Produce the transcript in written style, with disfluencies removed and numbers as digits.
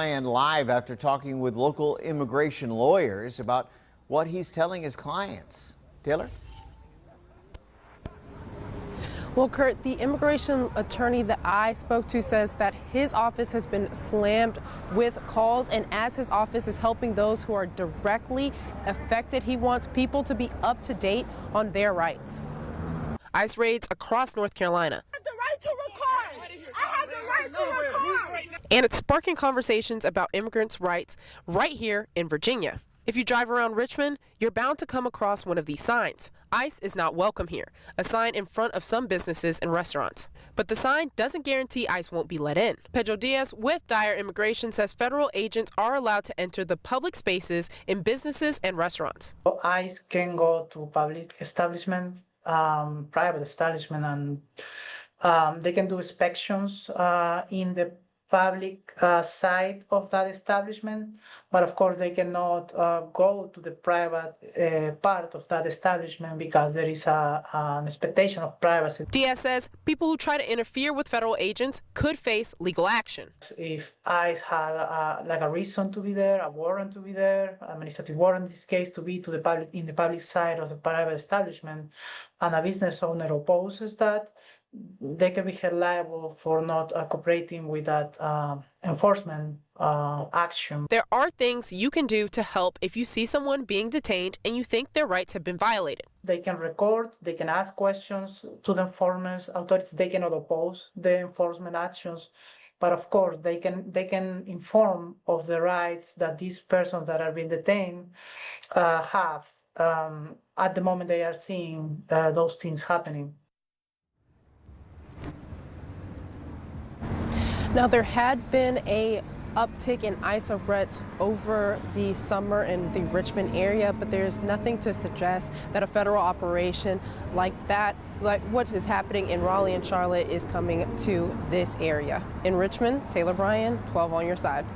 And live after talking with local immigration lawyers about what he's telling his clients. Taylor? Well, Kurt, the immigration attorney that I spoke to says that his office has been slammed with calls, and as his office is helping those who are directly affected, he wants people to be up to date on their rights. ICE raids across North Carolina. I have the right to record. I have the right to record. And it's sparking conversations about immigrants' rights right here in Virginia. If you drive around Richmond, you're bound to come across one of these signs. ICE is not welcome here, a sign in front of some businesses and restaurants. But the sign doesn't guarantee ICE won't be let in. Pedro Diaz with Dyer Immigration says federal agents are allowed to enter the public spaces in businesses and restaurants. ICE can go to public establishment, private establishment, and they can do inspections in the public side of that establishment, but of course they cannot go to the private part of that establishment because there is an expectation of privacy. Diaz says people who try to interfere with federal agents could face legal action. If ICE had like a reason to be there, a warrant to be there, administrative warrant in this case, to be to the public in the public side of the private establishment, and a business owner opposes that, they can be held liable for not cooperating with that enforcement action. There are things you can do to help if you see someone being detained and you think their rights have been violated. They can record, they can ask questions to the enforcement authorities, they cannot oppose the enforcement actions, but of course they can inform of the rights that these persons that are being detained have at the moment they are seeing those things happening. Now, there had been a uptick in ICE arrests over the summer in the Richmond area, but there's nothing to suggest that a federal operation like that, like what is happening in Raleigh and Charlotte, is coming to this area. In Richmond, Taylor Bryan, 12 on your side.